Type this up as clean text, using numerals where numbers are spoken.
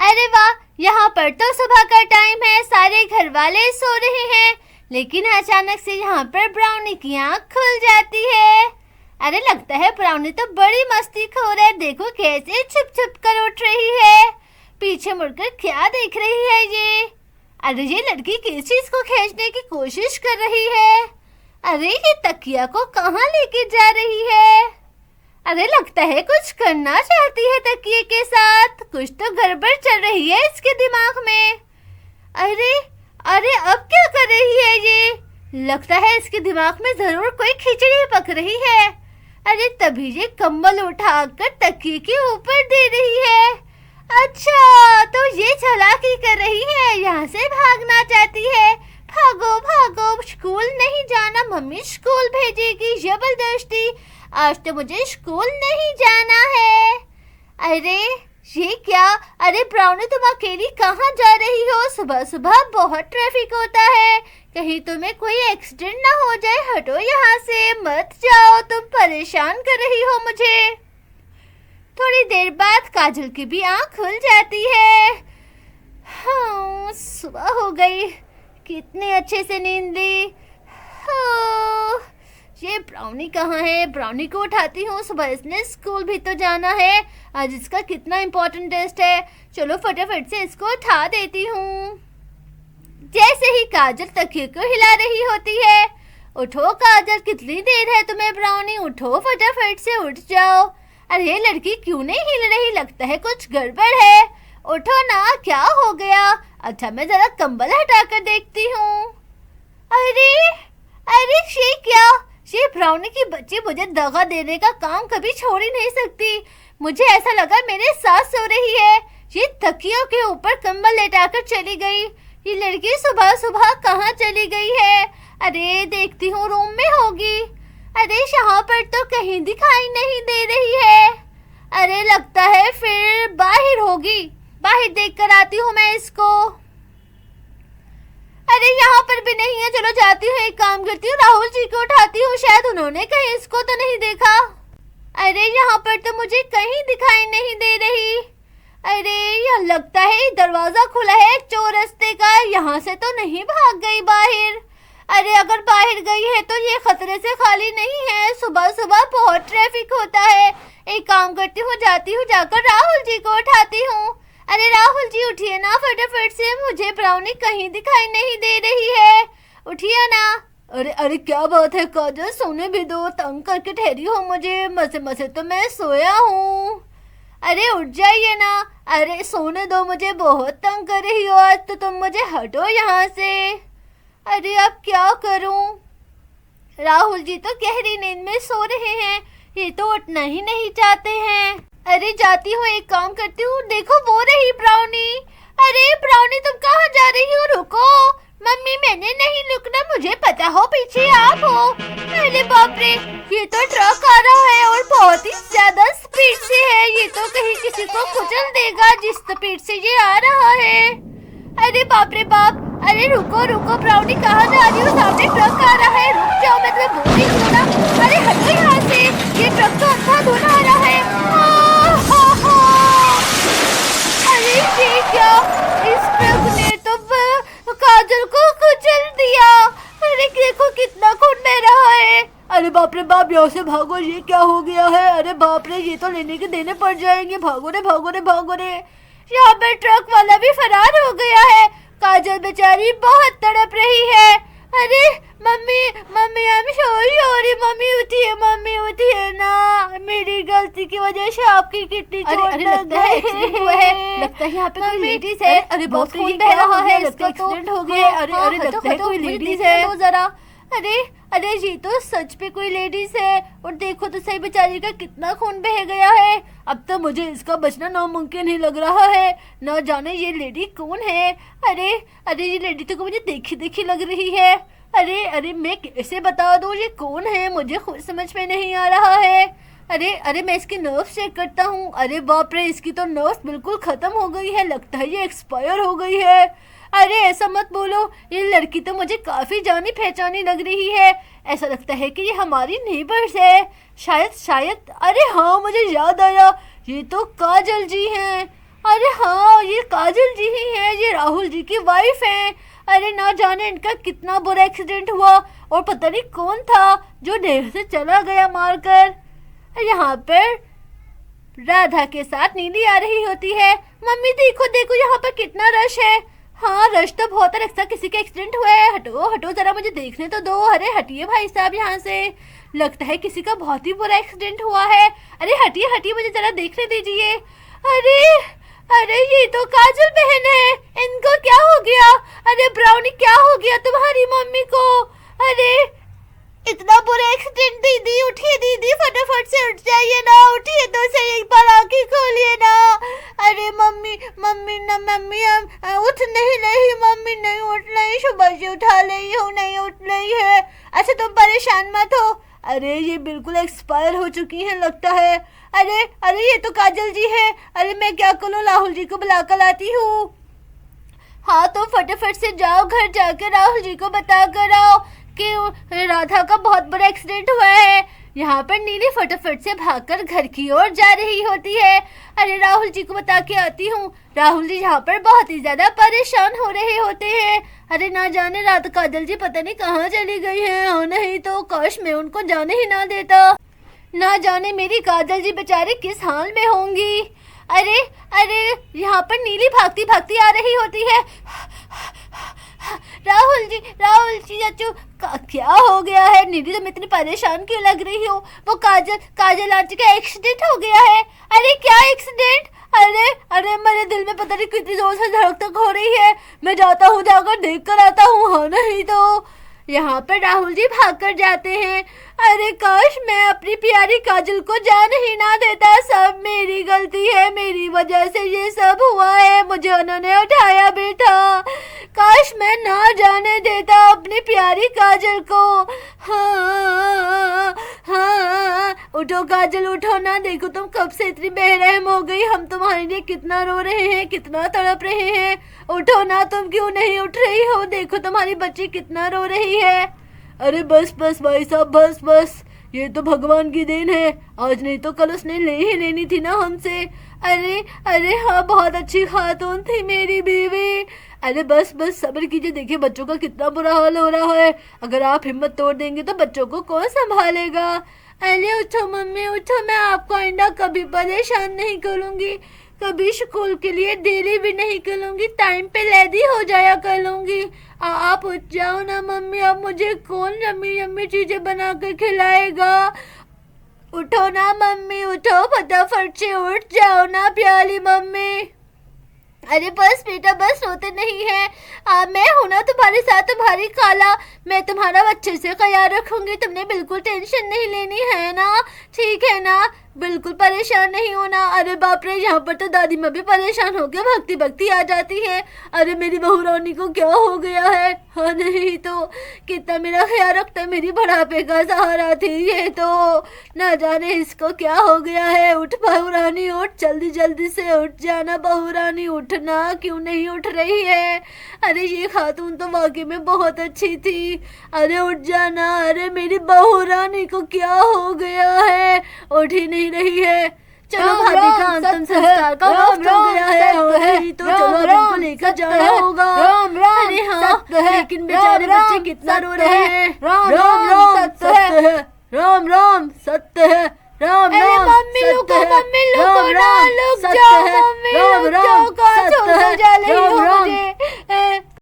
अरे वाह, यहाँ पर तो सुबह का टाइम है, सारे घर वाले सो रहे हैं, लेकिन अचानक से यहाँ पर ब्राउनी की आँख खुल जाती है। अरे लगता है ब्राउनी तो बड़ी मस्तीखोर है, देखो कैसे छुप छुप कर उठ रही है। पीछे मुड़कर क्या देख रही है ये? अरे ये लड़की किस चीज को खींचने की कोशिश कर रही है? अरे ये तकिया को कहाँ लेके जा रही है? अरे लगता है कुछ करना चाहती है तकिए के साथ, कुछ तो गड़बड़ चल रही है इसके दिमाग में। अरे अरे अब क्या कर रही है ये? लगता है इसके दिमाग में जरूर कोई खिचड़ी पक रही है। अरे तभी ये कंबल उठाकर तकिए के ऊपर दे रही है। अच्छा, तो ये चालाकी कर रही है, यहाँ से भागना चाहती है। भागो भागो, स्कूल नहीं जाना, मम्मी स्कूल भेजेगी जबरदस्ती। आज तो मुझे स्कूल नहीं जाना है। अरे ये क्या? अरे ब्राउनी तुम अकेली कहाँ जा रही हो? सुबह सुबह बहुत ट्रैफिक होता है, कहीं तुम्हें कोई एक्सीडेंट ना हो जाए। हटो यहाँ से, मत जाओ, तुम परेशान कर रही हो मुझे। थोड़ी देर बाद काजल की भी आँख खुल जाती है। हाँ, सुबह हो गई, कितने अच्छे से नींद ली। हाँ, ये ब्राउनी कहाँ है? ब्राउनी को उठाती हूँ, सुबह इसने स्कूल भी तो जाना है, आज इसका कितना इम्पोर्टेंट टेस्ट है। चलो फटाफट से इसको उठा देती हूँ। जैसे ही काजल तकिए को हिला रही होती है, उठो काजल, कितनी देर है तुम्हें ब्राउनी, उठो फटाफट से, उठ जाओ। अरे ये लड़की क्यों नहीं हिल रही? लगता है कुछ गड़बड़ है। उठो ना, क्या हो गया? अच्छा मैं जरा कंबल हटाकर देखती हूँ। अरे अरे ये क्या? ये ब्राउनी की बच्ची मुझे दगा देने का काम कभी छोड़ ही नहीं सकती। मुझे ऐसा लगा मेरे साथ सो रही है। ये तकियों के ऊपर कंबल लेटाकर चली गई। ये लड़की सुबह सुबह कहाँ चली गई है? अरे देखती हूँ, रूम में होगी। अरे यहाँ पर तो कहीं दिखाई नहीं दे रही है। अरे लगता है फिर बाहर होगी, बाहर देख कर आती हूँ मैं इसको। अरे यहाँ पर भी नहीं है, चलो जाती हूँ, एक काम करती हूँ, राहुल जी को उठाती हूँ, शायद उन्होंने कहीं इसको तो नहीं देखा। अरे यहाँ पर तो मुझे कहीं दिखाई नहीं दे रही। अरे यह लगता है दरवाजा खुला है चौरस्ते का, यहाँ से तो नहीं भाग गई बाहर। अरे अगर बाहर गई है तो ये खतरे से खाली नहीं है, सुबह सुबह बहुत ट्रैफिक होता है। एक काम करती हूँ, जाती हूँ, जाकर राहुल जी को उठाती हूँ। अरे राहुल जी उठिए ना फटाफट से, मुझे ब्राउनी कहीं दिखाई नहीं दे रही है, उठिए ना। अरे अरे क्या बात है काजल, सोने भी दो, तंग करके ठहरी हो मुझे, मसे मसे तो मैं सोया हूँ। अरे उठ जाइए ना। अरे सोने दो मुझे, बहुत तंग कर रही हो आज तो तुम, मुझे हटो यहाँ से। अरे अब क्या करूँ? राहुल जी तो गहरी नींद में सो रहे हैं, ये तो उठना ही नहीं चाहते हैं। अरे जाती हूँ, एक काम करती हूँ, देखो वो रही ब्राउनी। अरे ब्राउनी तुम कहाँ जा रही हो? रुको। मम्मी मैंने नहीं रुकना, मुझे पता हो पीछे आप हो। अरे बाप रे, ये तो ट्रक आ रहा है और बहुत ही ज्यादा स्पीड से है, ये तो कहीं किसी को कुचल देगा जिस स्पीड से ये आ रहा है। अरे बाप रे बाप। अरे रुको रुको ब्राउनी, कहाँ जा रही हो? सामने ट्रक आ रहा है, रुक जाओ, मैं तुम्हें बोल रही हूँ ना। अरे हटो यहाँ से, ये ट्रक तो अच्छा धोना आ रहा है। अरे ये क्या? इस ट्रक ने तो काजल को कुचल दिया। अरे देखो कितना खून बह रहा है। अरे बाप रे बाप, यहाँ से भागो, ये क्या हो गया है? अरे बाप रे, ये तो लेने के देने पड़ जाएंगे, भागो रे भागो रे भागो रे। यहाँ पर ट्रक वाला भी फरार हो गया है, काजल बेचारी बहुत तड़प रही है। अरे mummy mummy, I'm sorry, mummy उठिए ना, मेरी गलती की वजह से आपकी कितनी चोट लग गई है। लगता है यहाँ पे कोई लेडीज है। अरे बहुत खून बह रहा है, इसका तो एक्सीडेंट हो गया। अरे अरे लगता है कोई लेडीज है जरा। अरे अरे ये तो सच पे कोई लेडीज है, और देखो तो सही बेचारी का कितना खून बह गया है। अब तो मुझे इसका बचना नामुमकिन ही लग रहा है, न जाने ये लेडी कौन है। अरे अरे ये लेडी तो मुझे देखी देखी लग रही है। अरे अरे मैं कैसे बता दूँ ये कौन है, मुझे खुद समझ में नहीं आ रहा है। अरे अरे मैं इसकी नर्व्स चेक करता हूँ। अरे बाप रे, इसकी तो नर्व्स बिल्कुल खत्म हो गई है, लगता है ये एक्सपायर हो गई है। अरे ऐसा मत बोलो, ये लड़की तो मुझे काफ़ी जानी पहचानी लग रही है, ऐसा लगता है कि ये हमारी नेबर्स है शायद। अरे हाँ मुझे याद आया, ये तो काजल जी हैं। अरे हाँ, ये काजल जी ही है, ये राहुल जी की वाइफ है। अरे ना जाने इनका कितना बुरा एक्सीडेंट हुआ और पता नहीं कौन था जो देह से चला गया मारकर। यहाँ पर राधा के साथ नीली आ रही होती है। मम्मी देखो देखो यहाँ पर कितना रश है। हाँ रश तो बहुत है, लगता किसी का एक्सीडेंट हुआ है। हटो हटो जरा मुझे देखने तो दो। अरे हटिए भाई साहब यहाँ से, लगता है किसी का बहुत ही बुरा एक्सीडेंट हुआ है। अरे हटिए हटिए मुझे जरा देखने दीजिए। अरे अरे ये तो काजल बहन है, इनको क्या हो गया? अरे ब्राउनी क्या हो गया तुम्हारी मम्मी को? अरे इतना बुरा एक्सीडेंट। दीदी उठिए, दीदी फटाफट से उठ जाइए ना, उठिए तो सही, एक बार आंखें खोलिए ना। अरे मम्मी मम्मी ना मम्मी हम उठ नहीं मम्मी नहीं उठ रही, सुबह से उठा रही हूँ नहीं उठ रही है। अच्छा तुम परेशान मत हो। अरे ये बिल्कुल एक्सपायर हो चुकी हैं लगता है। अरे अरे ये तो काजल जी है। अरे मैं क्या करूँ, राहुल जी को बुला कर लाती हूँ। हाँ तो फटाफट से जाओ, घर जाकर राहुल जी को बता कर आओ कि राधा का बहुत बड़ा एक्सीडेंट हुआ है। यहाँ पर नीली फटाफट से भागकर घर की ओर जा रही होती है। अरे राहुल जी को बता के आती हूँ। राहुल जी यहाँ पर बहुत ही ज्यादा परेशान हो रहे होते हैं। अरे ना जाने रात काजल जी पता नहीं कहाँ चली गई है, और नहीं तो काश मैं उनको जाने ही ना देता। ना जाने मेरी काजल जी बेचारी किस हाल में होंगी। अरे अरे यहाँ पर नीली भागती भागती आ रही होती है। राहुल जी चाचू क्या हो गया है? नीली तुम इतनी परेशान क्यों लग रही हो? वो काजल आंटी का एक्सीडेंट हो गया है। अरे क्या एक्सीडेंट? अरे अरे मेरे दिल में पता नहीं कितनी जोर से धड़क हो रही है। मैं जाता हूँ, जाकर देख कर आता हूँ। हाँ नहीं तो यहाँ पर राहुल जी भागकर जाते हैं। अरे काश मैं अपनी प्यारी काजल को जान ही ना देता। सब मेरी गलती है, मेरी वजह से ये सब हुआ है। मुझे उन्होंने उठाया भी था। काश मैं ना जाने देता अपनी प्यारी काजल को। हाँ हाँ उठो काजल उठो ना, देखो तुम कब से इतनी बेरहम हो गई। हम तुम्हारे लिए कितना रो रहे हैं, कितना तड़प रहे हैं। उठो ना, तुम क्यों नहीं उठ रही हो? देखो तुम्हारी बच्ची कितना रो रही है। अरे बस बस भाई साहब बस बस, ये तो भगवान की देन है। आज नहीं तो कल उसने ले ही लेनी थी ना हमसे। अरे अरे हाँ बहुत अच्छी खातून थी मेरी बीवी। अरे बस बस सब्र कीजिए, देखिए बच्चों का कितना बुरा हाल हो रहा है। अगर आप हिम्मत तोड़ देंगे तो बच्चों को कौन संभालेगा? अरे उठो मम्मी उठो, मैं आपको आइंदा कभी परेशान नहीं करूँगी, कभी स्कूल के लिए देरी भी नहीं करूँगी, टाइम पे रेडी हो जाया करूँगी। आप उठ जाओ ना मम्मी, अब मुझे कौन यम्मी यम्मी चीजें बना कर खिलाएगा? उठो ना मम्मी उठो, फटाफट से उठ जाओ ना प्यारी मम्मी। अरे बस बेटा बस, रोते नहीं है। मैं हूं ना तुम्हारे साथ, तुम्हारी खाला। मैं तुम्हारा अच्छे से ख्याल रखूंगी, तुमने बिल्कुल टेंशन नहीं लेनी है ना, ठीक है ना? बिल्कुल परेशान नहीं होना। अरे बाप रे, यहाँ पर तो दादी माँ भी परेशान हो गया, भक्ति भक्ति आ जाती है। अरे मेरी बहू रानी को क्या हो गया है? हाँ नहीं तो कितना मेरा ख्याल रखता है, मेरी बुढ़ापे का सहारा थी ये तो। ना जाने इसको क्या हो गया है। उठ बहू रानी उठ, जल्दी जल्दी से उठ जाना बहू रानी, उठना, क्यों नहीं उठ रही है? अरे ये खातून तो वाकई में बहुत अच्छी थी। अरे उठ जाना। अरे मेरी बहू रानी को क्या हो गया है? उठ ही नहीं रही है। चलो भाभी का अंतिम संस्कार का वक्त हो गया है, तो चलो अब इनको लेकर जाना होगा। अरे हाँ, लेकिन बेचारे बच्चे कितना रो रहे हैं। राम राम सत्य है, राम राम सत्य है, राम राम मम्मी रुको, मम्मी रुको ना, रुक जाओ मम्मी, रुक जाओ, कहाँ